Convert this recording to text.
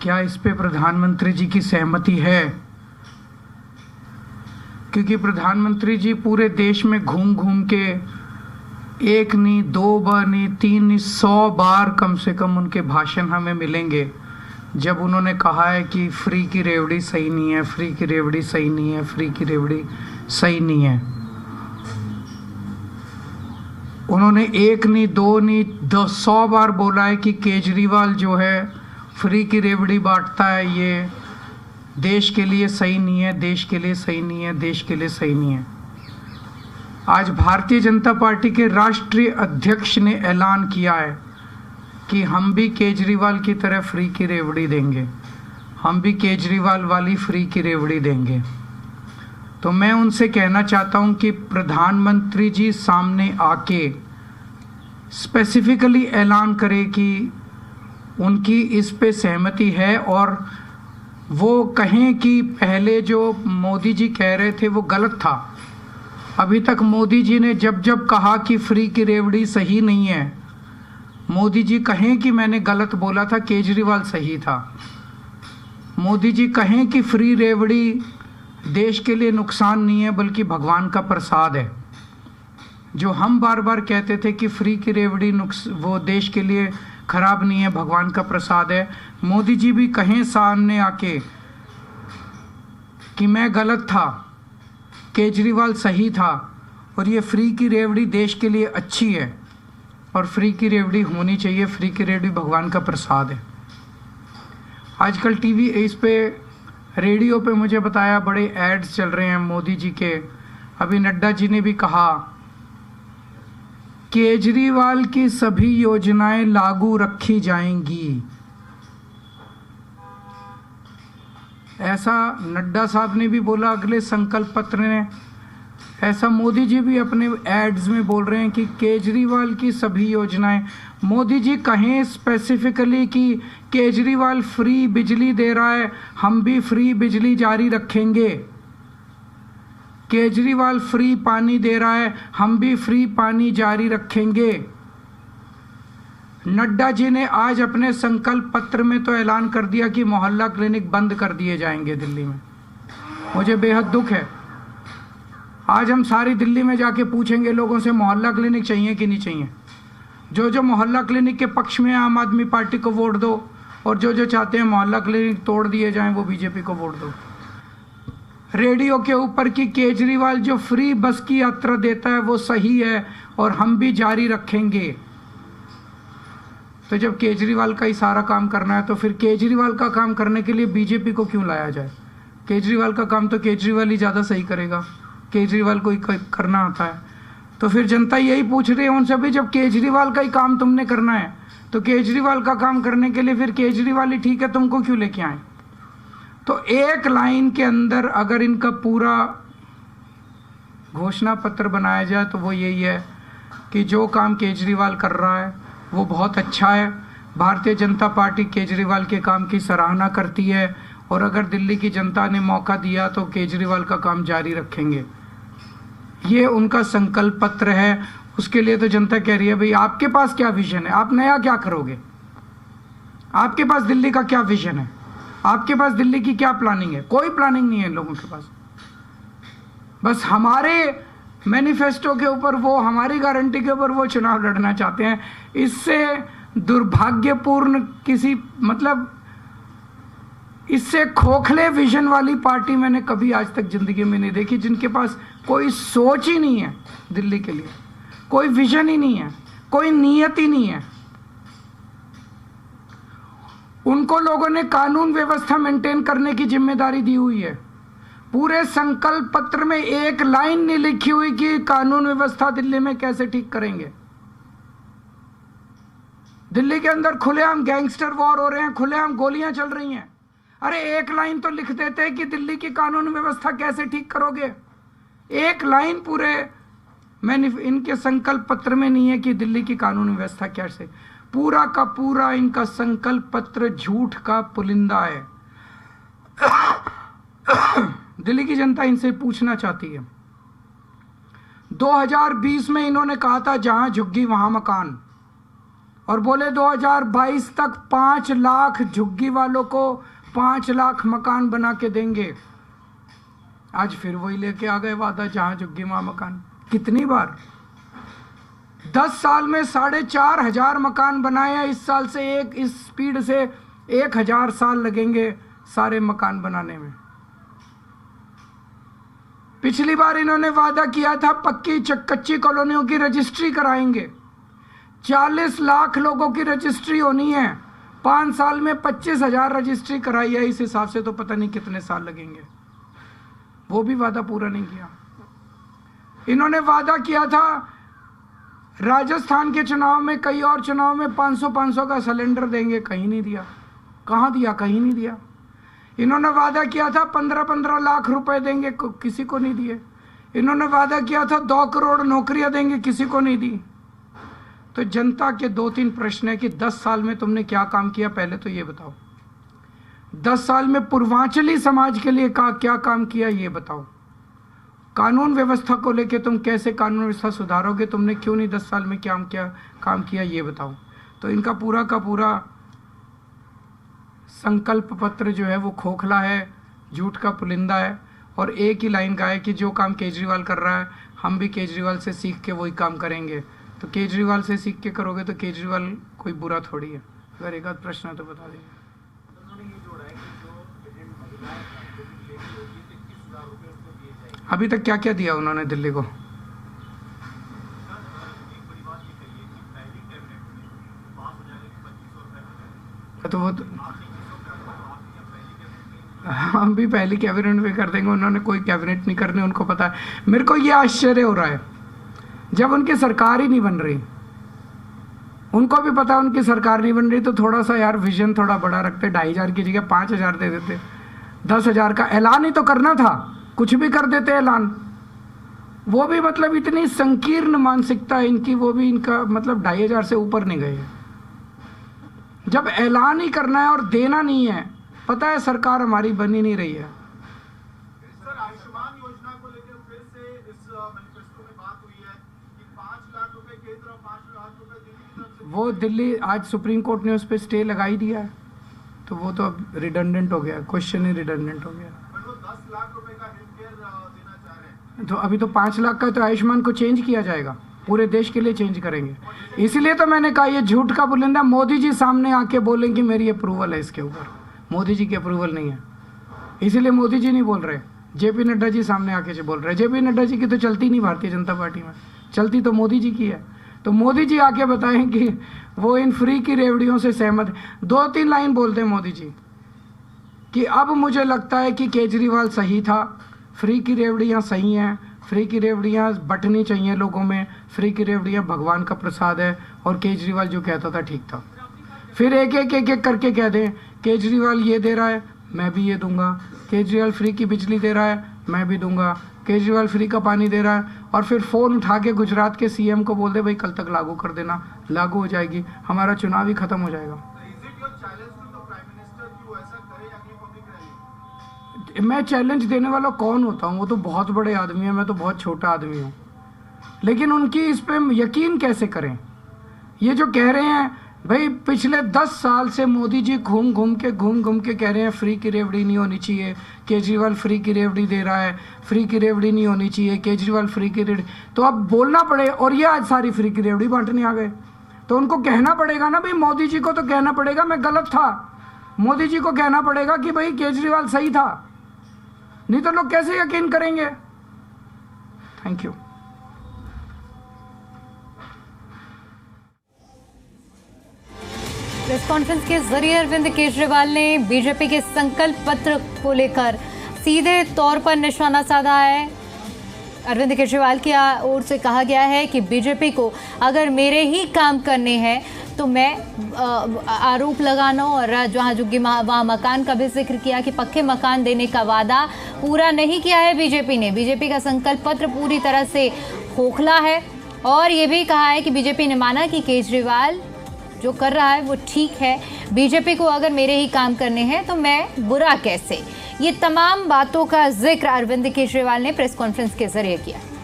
क्या इस पे प्रधानमंत्री जी की सहमति है? क्योंकि प्रधानमंत्री जी पूरे देश में घूम घूम के एक नहीं, दो बार नहीं, तीन नहीं, 100 बार कम से कम उनके भाषण हमें मिलेंगे जब उन्होंने कहा है कि फ्री की रेवड़ी सही नहीं है, फ्री की रेवड़ी सही नहीं है, फ्री की रेवड़ी सही नहीं है। उन्होंने एक नहीं, दो नहीं, 100 बार बोला है कि केजरीवाल जो है फ्री की रेवड़ी बांटता है, ये देश के लिए सही नहीं है, देश के लिए सही नहीं है, देश के लिए सही नहीं है। आज भारतीय जनता पार्टी के राष्ट्रीय अध्यक्ष ने ऐलान किया है कि हम भी केजरीवाल की तरह फ्री की रेवड़ी देंगे, हम भी केजरीवाल वाली फ्री की रेवड़ी देंगे। तो मैं उनसे कहना चाहता हूं कि प्रधानमंत्री जी सामने आके स्पेसिफिकली ऐलान करें कि उनकी इस पे सहमति है, और वो कहें कि पहले जो मोदी जी कह रहे थे वो गलत था। अभी तक मोदी जी ने जब जब कहा कि फ्री की रेवड़ी सही नहीं है, मोदी जी कहें कि मैंने गलत बोला था, केजरीवाल सही था। मोदी जी कहें कि फ्री रेवड़ी देश के लिए नुकसान नहीं है बल्कि भगवान का प्रसाद है। जो हम बार बार कहते थे कि फ्री की रेवड़ी वो देश के लिए खराब नहीं है, भगवान का प्रसाद है, मोदी जी भी कहें सामने आके कि मैं गलत था, केजरीवाल सही था, और ये फ्री की रेवड़ी देश के लिए अच्छी है और फ्री की रेवड़ी होनी चाहिए, फ्री की रेवड़ी भगवान का प्रसाद है। आजकल टीवी इस पे रेडियो पे मुझे बताया बड़े एड्स चल रहे हैं मोदी जी के। अभी नड्डा जी ने भी कहा केजरीवाल की सभी योजनाएं लागू रखी जाएंगी। ऐसा नड्डा साहब ने भी बोला अगले संकल्प पत्र ने, ऐसा मोदी जी भी अपने एड्स में बोल रहे हैं कि केजरीवाल की सभी योजनाएं। मोदी जी कहें स्पेसिफिकली कि केजरीवाल फ्री बिजली दे रहा है, हम भी फ्री बिजली जारी रखेंगे। केजरीवाल फ्री पानी दे रहा है, हम भी फ्री पानी जारी रखेंगे। नड्डा जी ने आज अपने संकल्प पत्र में तो ऐलान कर दिया कि मोहल्ला क्लिनिक बंद कर दिए जाएंगे दिल्ली में। मुझे बेहद दुख है। आज हम सारी दिल्ली में जाके पूछेंगे लोगों से मोहल्ला क्लिनिक चाहिए कि नहीं चाहिए। जो जो मोहल्ला क्लिनिक के पक्ष में आम आदमी पार्टी को वोट दो, और जो जो चाहते हैं मोहल्ला क्लिनिक तोड़ दिए जाएं वो बीजेपी को वोट दो। रेडियो के ऊपर कि केजरीवाल जो फ्री बस की यात्रा देता है वो सही है और हम भी जारी रखेंगे। तो जब केजरीवाल का ही सारा काम करना है तो फिर केजरीवाल का काम करने के लिए बीजेपी को क्यों लाया जाए? केजरीवाल का काम तो केजरीवाल ही ज़्यादा सही करेगा, केजरीवाल को ही करना आता है। तो फिर जनता यही पूछ रही है उनसे भी, जब केजरीवाल का ही काम तुमने करना है तो केजरीवाल का काम करने के लिए फिर केजरीवाल ही ठीक है, तुमको क्यों लेके आए? तो एक लाइन के अंदर अगर इनका पूरा घोषणा पत्र बनाया जाए तो वो यही है कि जो काम केजरीवाल कर रहा है वो बहुत अच्छा है। भारतीय जनता पार्टी केजरीवाल के काम की सराहना करती है, और अगर दिल्ली की जनता ने मौका दिया तो केजरीवाल का काम जारी रखेंगे। ये उनका संकल्प पत्र है। उसके लिए तो जनता कह रही है भाई आपके पास क्या विजन है, आप नया क्या करोगे, आपके पास दिल्ली का क्या विजन है, आपके पास दिल्ली की क्या प्लानिंग है? कोई प्लानिंग नहीं है लोगों के पास। बस हमारे मैनिफेस्टो के ऊपर, वो हमारी गारंटी के ऊपर वो चुनाव लड़ना चाहते हैं। इससे दुर्भाग्यपूर्ण किसी इससे खोखले विजन वाली पार्टी मैंने कभी आज तक जिंदगी में नहीं देखी, जिनके पास कोई सोच ही नहीं है दिल्ली के लिए, कोई विजन ही नहीं है, कोई नीयत ही नहीं है। उनको लोगों ने कानून व्यवस्था मेंटेन करने की जिम्मेदारी दी हुई है। पूरे संकल्प पत्र में एक लाइन नहीं लिखी हुई कि कानून व्यवस्था दिल्ली में कैसे ठीक करेंगे। दिल्ली के अंदर खुलेआम गैंगस्टर वॉर हो रहे हैं, खुलेआम गोलियां चल रही हैं। अरे एक लाइन तो लिख देते कि दिल्ली की कानून व्यवस्था कैसे ठीक करोगे। एक लाइन पूरे इनके संकल्प पत्र में नहीं है कि दिल्ली की कानून व्यवस्था कैसे। पूरा का पूरा इनका संकल्प पत्र झूठ का पुलिंदा है। दिल्ली की जनता इनसे पूछना चाहती है। 2020 में इन्होंने कहा था जहां झुग्गी वहां मकान। और बोले 2022 तक 5 लाख झुग्गी वालों को 5 लाख मकान बना के देंगे। आज फिर वही लेके आ गए वादा, जहां झुग्गी वहां मकान। कितनी बार? 10 साल में 4,500 मकान बनाए हैं। इस साल से इस स्पीड से 1,000 साल लगेंगे सारे मकान बनाने में। पिछली बार इन्होंने वादा किया था पक्की कच्ची कॉलोनियों की रजिस्ट्री कराएंगे। 40 लाख लोगों की रजिस्ट्री होनी है। 5 साल में 25,000 रजिस्ट्री कराई है। इस हिसाब से तो पता नहीं कितने साल लगेंगे। वो भी वादा पूरा नहीं किया। इन्होंने वादा किया था राजस्थान के चुनाव में, कई और चुनाव में 500 का सिलेंडर देंगे, कहीं नहीं दिया। कहाँ दिया? कहीं नहीं दिया। इन्होंने वादा किया था 15 लाख रुपए देंगे, किसी को नहीं दिए। इन्होंने वादा किया था 2 करोड़ नौकरियां देंगे, किसी को नहीं दी। तो जनता के 2-3 प्रश्न है कि 10 साल में तुमने क्या काम किया, पहले तो ये बताओ। 10 साल में पूर्वांचली समाज के लिए क्या काम किया, ये बताओ। कानून व्यवस्था को लेके तुम कैसे कानून व्यवस्था सुधारोगे, तुमने क्यों नहीं 10 साल में काम किया, ये बताओ। तो इनका पूरा का पूरा संकल्प पत्र जो है वो खोखला है, झूठ का पुलिंदा है। और एक ही लाइन का है कि जो काम केजरीवाल कर रहा है हम भी केजरीवाल से सीख के वही काम करेंगे। तो केजरीवाल से सीख के करोगे तो केजरीवाल कोई बुरा थोड़ी है। अगर एक आध प्रश्न है तो बता देंगे। अभी तक क्या क्या दिया उन्होंने दिल्ली को? तो वो हम भी पहली कैबिनेट में कर देंगे। उन्होंने कोई कैबिनेट नहीं करने, उनको पता है। मेरे को ये आश्चर्य हो रहा है जब उनकी सरकार ही नहीं बन रही, उनको भी पता है उनकी सरकार नहीं बन रही, तो थोड़ा सा यार विजन थोड़ा बड़ा रखते। 2,500 की जगह 5,000 दे देते। 10,000 का ऐलान ही तो करना था, कुछ भी कर देते ऐलान। वो भी मतलब इतनी संकीर्ण मानसिकता है इनकी, वो भी इनका मतलब 2,500 से ऊपर नहीं गए। जब ऐलान ही करना है और देना नहीं है, पता है सरकार हमारी बन ही नहीं रही है। सर, आयुष्मान योजना को लेकर फिर से इस मैनिफेस्टो में बात हुई है कि 5 लाख रुपए केंद्र और 5 लाख रुपए दिल्ली की तरफ से। वो दिल्ली आज सुप्रीम कोर्ट ने उस पर स्टे लगाई दिया है, तो वो तो अब रिडंडेंट हो गया, क्वेश्चन ही रिडंडेंट हो गया। पर वो 10 लाख रुपए का हेल्थ केयर देना चाह रहे हैं। तो अभी तो 5 लाख का तो आयुष्मान को चेंज किया जाएगा, पूरे देश के लिए चेंज करेंगे। इसलिए तो मैंने कहा ये झूठ का पुलिंदा। मोदी जी सामने आके बोलेंगे मेरी अप्रूवल है इसके ऊपर, मोदी जी की अप्रूवल नहीं है। इसीलिए मोदी जी नहीं बोल रहे, जेपी नड्डा जी सामने आके बोल रहे। जेपी नड्डा जी की तो चलती नहीं भारतीय जनता पार्टी में, चलती तो मोदी जी की है। तो मोदी जी आके बताएं कि वो इन फ्री की रेवड़ियों से सहमत है। 2-3 लाइन बोलते हैं मोदी जी कि अब मुझे लगता है कि केजरीवाल सही था, फ्री की रेवड़ियाँ सही हैं, फ्री की रेवड़ियाँ बंटनी चाहिए लोगों में, फ्री की रेवड़ियाँ भगवान का प्रसाद है, और केजरीवाल जो कहता था ठीक था। फिर एक करके कह दें केजरीवाल ये दे रहा है मैं भी ये दूंगा, केजरीवाल फ्री की बिजली दे रहा है मैं भी दूंगा, केजरीवाल फ्री का पानी दे रहा है, और फिर फ़ोन उठा के गुजरात के सीएम को बोल दे भाई कल तक लागू कर देना, लागू हो जाएगी, हमारा चुनाव ही खत्म हो जाएगा। मैं चैलेंज देने वाला कौन होता हूँ? वो तो बहुत बड़े आदमी है, मैं तो बहुत छोटा आदमी हूँ। लेकिन उनकी इस पे यकीन कैसे करें? ये जो कह रहे हैं भाई पिछले 10 साल से मोदी जी घूम घूम के कह रहे हैं फ्री की रेवड़ी नहीं होनी चाहिए, केजरीवाल फ्री की रेवड़ी दे रहा है, फ्री की रेवड़ी नहीं होनी चाहिए, केजरीवाल फ्री की रेवड़ी। तो अब बोलना पड़े, और ये आज सारी फ्री की रेवड़ी बांटने आ गए। तो उनको कहना पड़ेगा ना भाई, मोदी जी को तो कहना पड़ेगा मैं गलत था, मोदी जी को कहना पड़ेगा कि भाई केजरीवाल सही था, नहीं तो लोग कैसे यकीन करेंगे। Thank you. प्रेस कॉन्फ्रेंस के जरिए अरविंद केजरीवाल ने बीजेपी के संकल्प पत्र को लेकर सीधे तौर पर निशाना साधा है। अरविंद केजरीवाल की ओर से कहा गया है कि बीजेपी को अगर मेरे ही काम करने हैं तो मैं आरोप लगाना, और जहाँ झुग्गी वहाँ मकान का भी जिक्र किया कि पक्के मकान देने का वादा पूरा नहीं किया है बीजेपी ने। बीजेपी का संकल्प पत्र पूरी तरह से खोखला है, और ये भी कहा है कि बीजेपी ने माना कि केजरीवाल जो कर रहा है वो ठीक है, बीजेपी को अगर मेरे ही काम करने हैं तो मैं बुरा कैसे। ये तमाम बातों का जिक्र अरविंद केजरीवाल ने प्रेस कॉन्फ्रेंस के जरिए किया।